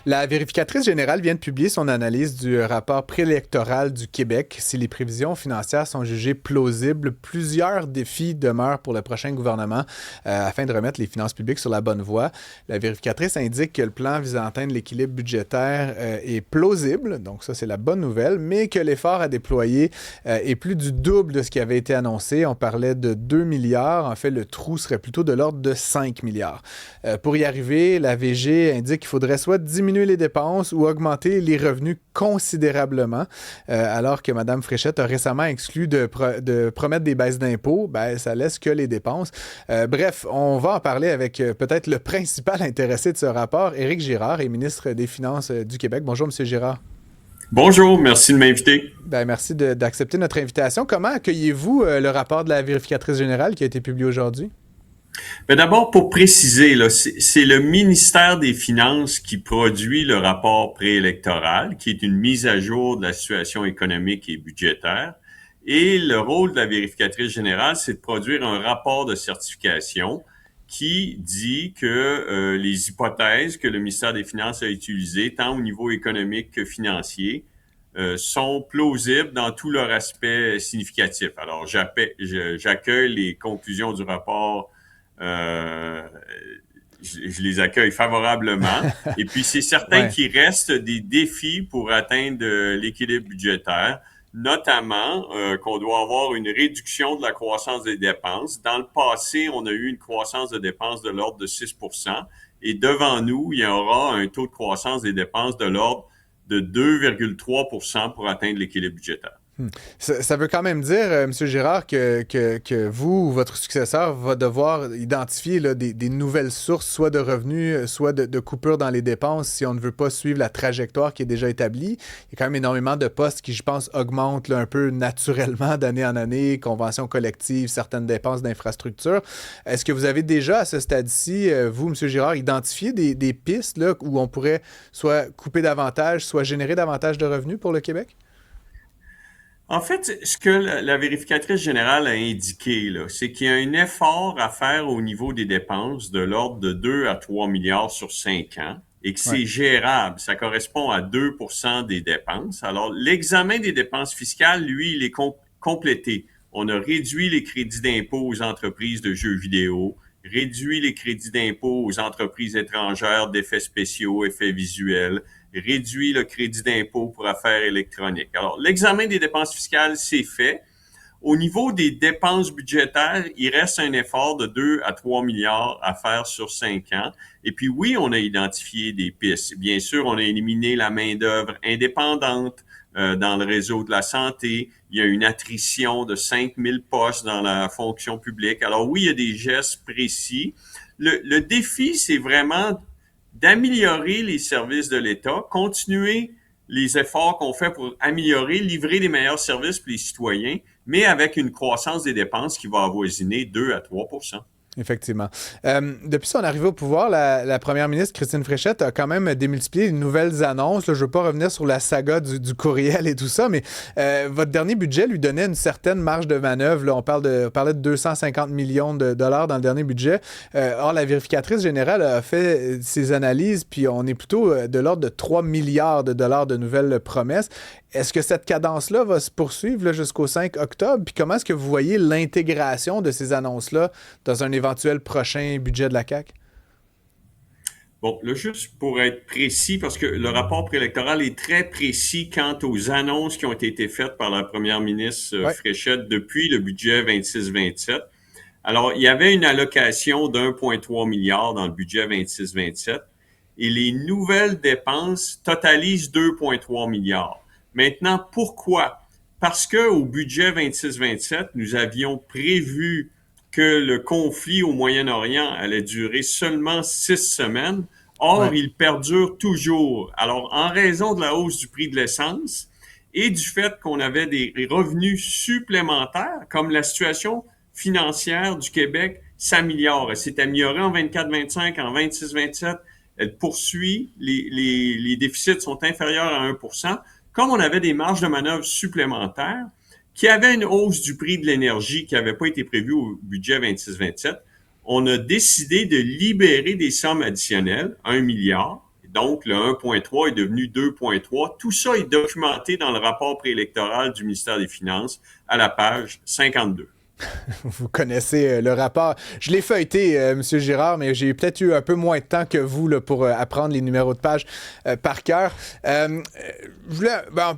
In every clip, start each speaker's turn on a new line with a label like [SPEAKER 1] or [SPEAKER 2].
[SPEAKER 1] La vérificatrice générale vient de publier son analyse du rapport préélectoral du Québec. Si les prévisions financières sont jugées plausibles, plusieurs défis demeurent pour le prochain gouvernement afin de remettre les finances publiques sur la bonne voie. La vérificatrice indique que le plan visant à atteindre l'équilibre budgétaire est plausible, donc ça c'est la bonne nouvelle, mais que l'effort à déployer est plus du double de ce qui avait été annoncé. On parlait de 2 milliards, en fait le trou serait plutôt de l'ordre de 5 milliards. Pour y arriver, la VG indique qu'il faudrait soit diminuer les dépenses ou augmenter les revenus considérablement, alors que Mme Fréchette a récemment exclu de promettre des baisses d'impôts. Ben, ça laisse que les dépenses. Bref, on va en parler avec peut-être le principal intéressé de ce rapport, Éric Girard, est ministre des Finances du Québec. Bonjour, M. Girard.
[SPEAKER 2] Bonjour, merci de m'inviter.
[SPEAKER 1] Ben, merci d'accepter notre invitation. Comment accueillez-vous le rapport de la vérificatrice générale qui a été publié aujourd'hui?
[SPEAKER 2] Mais d'abord, pour préciser, là, c'est le ministère des Finances qui produit le rapport préélectoral, qui est une mise à jour de la situation économique et budgétaire. Et le rôle de la vérificatrice générale, c'est de produire un rapport de certification qui dit que les hypothèses que le ministère des Finances a utilisées, tant au niveau économique que financier, sont plausibles dans tout leur aspect significatif. Alors, j'accueille les conclusions du rapport. Euh, je les accueille favorablement. Et puis, c'est certain
[SPEAKER 1] Ouais.
[SPEAKER 2] qu'il reste des défis pour atteindre l'équilibre budgétaire, notamment qu'on doit avoir une réduction de la croissance des dépenses. Dans le passé, on a eu une croissance de dépenses de l'ordre de 6%. Et devant nous, il y aura un taux de croissance des dépenses de l'ordre de 2,3% pour atteindre l'équilibre budgétaire.
[SPEAKER 1] Ça veut quand même dire, M. Girard, que vous ou votre successeur va devoir identifier là, des nouvelles sources, soit de revenus, soit de coupures dans les dépenses, si on ne veut pas suivre la trajectoire qui est déjà établie. Il y a quand même énormément de postes qui, je pense, augmentent là, un peu naturellement d'année en année, conventions collectives, certaines dépenses d'infrastructure. Est-ce que vous avez déjà, à ce stade-ci, vous, M. Girard, identifié des pistes là, où on pourrait soit couper davantage, soit générer davantage de revenus pour le Québec?
[SPEAKER 2] En fait, ce que la vérificatrice générale a indiqué, là, c'est qu'il y a un effort à faire au niveau des dépenses de l'ordre de 2 à 3 milliards sur 5 ans et que
[SPEAKER 1] Ouais.
[SPEAKER 2] c'est gérable. Ça correspond à 2% des dépenses. Alors, l'examen des dépenses fiscales, lui, il est complété. On a réduit les crédits d'impôt aux entreprises de jeux vidéo, réduit les crédits d'impôt aux entreprises étrangères d'effets spéciaux, effets visuels, réduit le crédit d'impôt pour affaires électroniques. Alors, l'examen des dépenses fiscales, c'est fait. Au niveau des dépenses budgétaires, il reste un effort de 2 à 3 milliards à faire sur 5 ans. Et puis oui, on a identifié des pistes. Bien sûr, on a éliminé la main-d'œuvre indépendante dans le réseau de la santé. Il y a une attrition de 5000 postes dans la fonction publique. Alors oui, il y a des gestes précis. Le défi, c'est vraiment d'améliorer les services de l'État, continuer les efforts qu'on fait pour améliorer, livrer les meilleurs services pour les citoyens, mais avec une croissance des dépenses qui va avoisiner 2 à 3
[SPEAKER 1] Effectivement. Depuis son arrivée au pouvoir, la première ministre Christine Fréchette a quand même démultiplié de nouvelles annonces. Là, je ne veux pas revenir sur la saga du courriel et tout ça, mais votre dernier budget lui donnait une certaine marge de manœuvre. Là, on parlait de 250 millions de dollars dans le dernier budget. Or, la vérificatrice générale a fait ses analyses, puis on est plutôt de l'ordre de 3 milliards de dollars de nouvelles promesses. Est-ce que cette cadence-là va se poursuivre là, jusqu'au 5 octobre? Puis comment est-ce que vous voyez l'intégration de ces annonces-là dans un éventuel prochain budget de la CAQ?
[SPEAKER 2] Bon, là, juste pour être précis, parce que le rapport préélectoral est très précis quant aux annonces qui ont été faites par la première ministre
[SPEAKER 1] Oui.
[SPEAKER 2] Fréchette depuis le budget 26-27. Alors, il y avait une allocation d'1,3 milliard dans le budget 26-27 et les nouvelles dépenses totalisent 2,3 milliards. Maintenant, pourquoi? Parce que au budget 26-27, nous avions prévu que le conflit au Moyen-Orient allait durer seulement 6 semaines.
[SPEAKER 1] Ouais.
[SPEAKER 2] Or, il perdure toujours. Alors, en raison de la hausse du prix de l'essence et du fait qu'on avait des revenus supplémentaires, comme la situation financière du Québec s'améliore. Elle s'est améliorée en 24-25, en 26-27. Elle poursuit. Les déficits sont inférieurs à 1%. Comme on avait des marges de manœuvre supplémentaires, qui avait une hausse du prix de l'énergie qui n'avait pas été prévue au budget 26-27, on a décidé de libérer des sommes additionnelles, 1 milliard. Donc, le 1,3 est devenu 2,3. Tout ça est documenté dans le rapport préélectoral du ministère des Finances à la page 52.
[SPEAKER 1] Vous connaissez le rapport. Je l'ai feuilleté, M. Girard, mais j'ai peut-être eu un peu moins de temps que vous là, pour apprendre les numéros de page par cœur.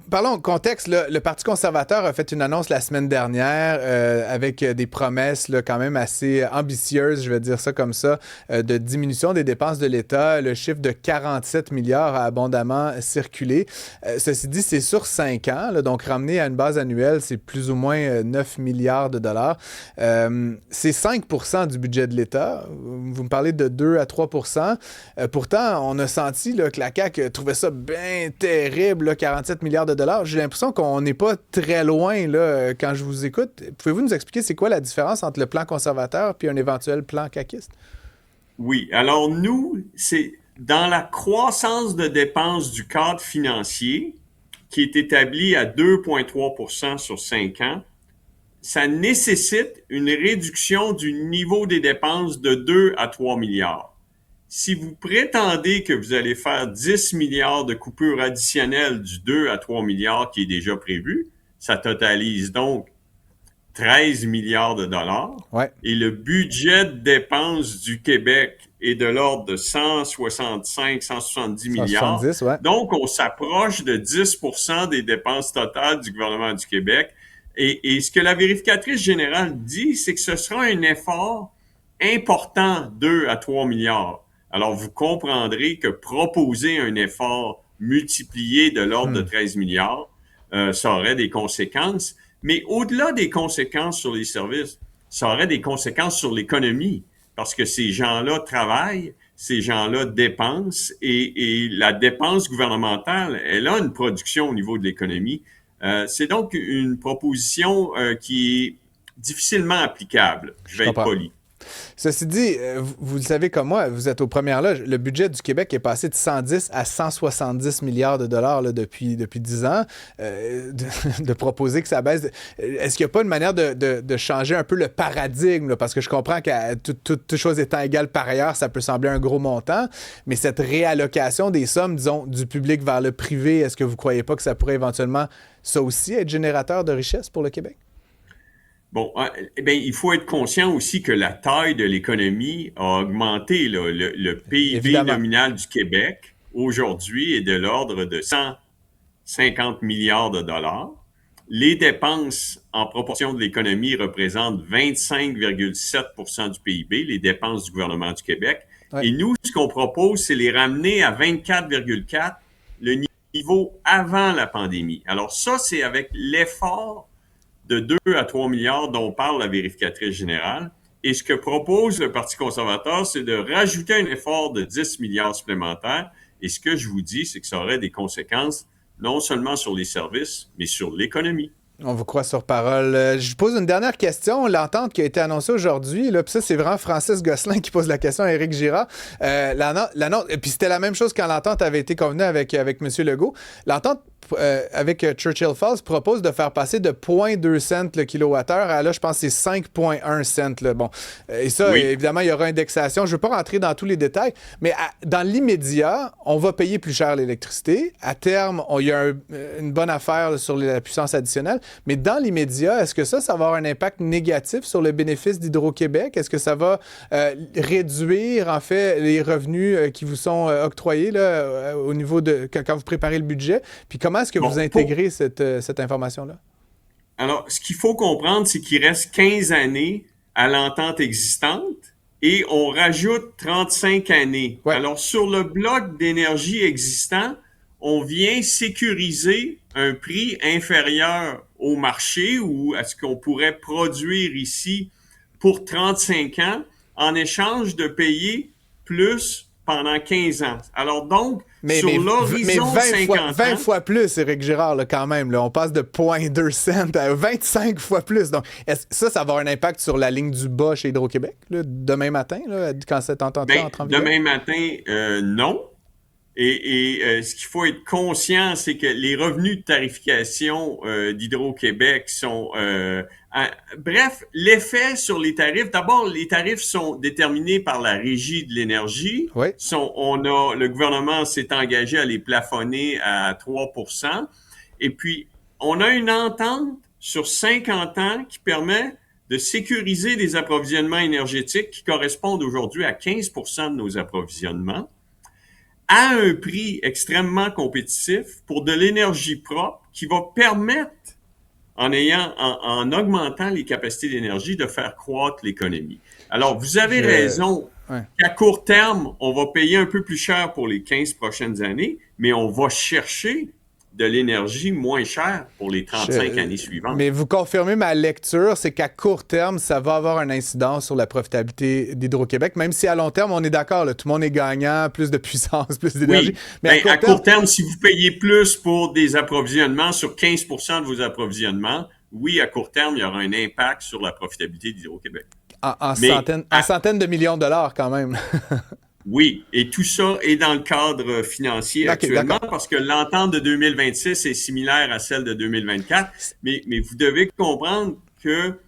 [SPEAKER 1] Parlons contexte. Là, le Parti conservateur a fait une annonce la semaine dernière avec des promesses là, quand même assez ambitieuses, je vais dire ça comme ça, de diminution des dépenses de l'État. Le chiffre de 47 milliards a abondamment circulé. Ceci dit, c'est sur 5 ans, là, donc ramené à une base annuelle, c'est plus ou moins 9 milliards de dollars. C'est 5% du budget de l'État. Vous me parlez de 2 à 3%. Pourtant, on a senti là, que la CAQ trouvait ça bien terrible, là, 47 milliards de dollars. J'ai l'impression qu'on n'est pas très loin là, quand je vous écoute. Pouvez-vous nous expliquer c'est quoi la différence entre le plan conservateur et un éventuel plan caquiste?
[SPEAKER 2] Oui. Alors, nous, c'est dans la croissance de dépenses du cadre financier qui est établi à 2,3% sur 5 ans. Ça nécessite une réduction du niveau des dépenses de 2 à 3 milliards. Si vous prétendez que vous allez faire 10 milliards de coupures additionnelles du 2 à 3 milliards qui est déjà prévu, ça totalise donc 13 milliards de dollars.
[SPEAKER 1] Ouais.
[SPEAKER 2] Et le budget de dépenses du Québec est de l'ordre de 165-170 milliards.
[SPEAKER 1] 170, ouais.
[SPEAKER 2] Donc, on s'approche de 10% des dépenses totales du gouvernement du Québec. Et ce que la vérificatrice générale dit, c'est que ce sera un effort important, 2 à 3 milliards. Alors, vous comprendrez que proposer un effort multiplié de l'ordre de 13 milliards, ça aurait des conséquences. Mais au-delà des conséquences sur les services, ça aurait des conséquences sur l'économie. Parce que ces gens-là travaillent, ces gens-là dépensent, et la dépense gouvernementale, elle a une production au niveau de l'économie. C'est donc une proposition qui est difficilement applicable. Je vais être poli.
[SPEAKER 1] Ceci dit, vous le savez comme moi, vous êtes aux premières loges. Le budget du Québec est passé de 110 à 170 milliards de dollars là, depuis 10 ans. De proposer que ça baisse. Est-ce qu'il n'y a pas une manière de changer un peu le paradigme? Là? Parce que je comprends que toute chose étant égale par ailleurs, ça peut sembler un gros montant, mais cette réallocation des sommes, disons, du public vers le privé, est-ce que vous ne croyez pas que ça pourrait éventuellement, ça aussi, être générateur de richesse pour le Québec?
[SPEAKER 2] Bon, il faut être conscient aussi que la taille de l'économie a augmenté. Là. Le PIB Évidemment. Nominal du Québec, aujourd'hui, est de l'ordre de 150 milliards de dollars. Les dépenses en proportion de l'économie représentent 25,7% du PIB, les dépenses du gouvernement du Québec. Ouais. Et nous, ce qu'on propose, c'est les ramener à 24,4%, le niveau avant la pandémie. Alors ça, c'est avec l'effort de 2 à 3 milliards dont parle la vérificatrice générale. Et ce que propose le Parti conservateur, c'est de rajouter un effort de 10 milliards supplémentaires. Et ce que je vous dis, c'est que ça aurait des conséquences non seulement sur les services, mais sur l'économie.
[SPEAKER 1] On vous croit sur parole. Je vous pose une dernière question. L'entente qui a été annoncée aujourd'hui, là, puis ça, c'est vraiment Francis Gosselin qui pose la question à Éric Girard. Puis c'était la même chose quand l'entente avait été convenue avec M. Legault. L'entente avec Churchill Falls propose de faire passer de 0,2 cents le kilowattheure à, là, je pense que c'est 5,1 cents. Là. Bon. Et ça, oui. Évidemment, il y aura indexation. Je ne veux pas rentrer dans tous les détails, mais dans l'immédiat, on va payer plus cher l'électricité. À terme, il y a une bonne affaire là, sur la puissance additionnelle. Mais dans l'immédiat, est-ce que ça va avoir un impact négatif sur le bénéfice d'Hydro-Québec? Est-ce que ça va réduire, en fait, les revenus qui vous sont octroyés là, au niveau de quand vous préparez le budget? Puis comment est-ce que vous intégrez cette information-là?
[SPEAKER 2] Alors, ce qu'il faut comprendre, c'est qu'il reste 15 années à l'entente existante et on rajoute 35 années. Ouais. Alors, sur le bloc d'énergie existant, on vient sécuriser un prix inférieur au marché ou à ce qu'on pourrait produire ici pour 35 ans en échange de payer plus pendant 15 ans. Alors donc, sur l'horizon
[SPEAKER 1] 20 fois plus, Éric Girard, là, quand même. Là, on passe de 0,2 cents à 25 fois plus. Donc, ça va avoir un impact sur la ligne du bas chez Hydro-Québec, là, demain matin, là, quand cette entente-là entre en vigueur?
[SPEAKER 2] Demain matin, non. Ce qu'il faut être conscient, c'est que les revenus de tarification d'Hydro-Québec sont... bref, l'effet sur les tarifs, d'abord, les tarifs sont déterminés par la Régie de l'énergie.
[SPEAKER 1] Oui.
[SPEAKER 2] Le gouvernement s'est engagé à les plafonner à 3%. Et puis, on a une entente sur 50 ans qui permet de sécuriser des approvisionnements énergétiques qui correspondent aujourd'hui à 15% de nos approvisionnements, à un prix extrêmement compétitif pour de l'énergie propre qui va permettre, en augmentant les capacités d'énergie, de faire croître l'économie. Alors, vous avez raison qu'à court terme, on va payer un peu plus cher pour les 15 prochaines années, mais on va chercher de l'énergie moins chère pour les 35 années suivantes.
[SPEAKER 1] Mais vous confirmez ma lecture, c'est qu'à court terme, ça va avoir un incidence sur la profitabilité d'Hydro-Québec, même si à long terme, on est d'accord, là, tout le monde est gagnant, plus de puissance, plus d'énergie.
[SPEAKER 2] Oui, mais à court terme, si vous payez plus pour des approvisionnements sur 15% de vos approvisionnements, oui, à court terme, il y aura un impact sur la profitabilité d'Hydro-Québec.
[SPEAKER 1] En centaines de millions de dollars quand même.
[SPEAKER 2] Oui, et tout ça est dans le cadre financier actuellement parce que l'entente de 2026 est similaire à celle de 2024, mais vous devez comprendre que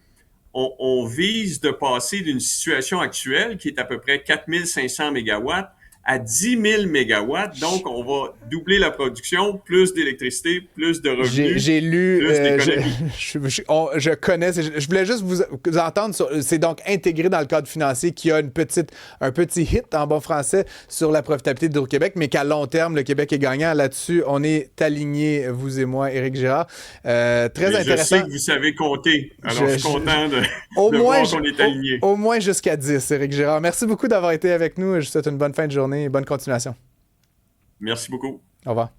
[SPEAKER 2] on vise de passer d'une situation actuelle qui est à peu près 4500 mégawatts à 10 000 mégawatts. Donc, on va doubler la production, plus d'électricité, plus de revenus.
[SPEAKER 1] J'ai lu,
[SPEAKER 2] plus d'économie.
[SPEAKER 1] je connais, je voulais juste vous entendre, c'est donc intégré dans le cadre financier qu'il y a un petit hit en bon français sur la profitabilité d'Hydro-Québec, mais qu'à long terme, le Québec est gagnant. Là-dessus, on est alignés, vous et moi, Éric Girard. Très intéressant.
[SPEAKER 2] Je sais que vous savez compter, alors je suis content de voir qu'on est alignés.
[SPEAKER 1] Au moins jusqu'à 10, Éric Girard. Merci beaucoup d'avoir été avec nous. Je vous souhaite une bonne fin de journée et bonne continuation.
[SPEAKER 2] Merci beaucoup.
[SPEAKER 1] Au revoir.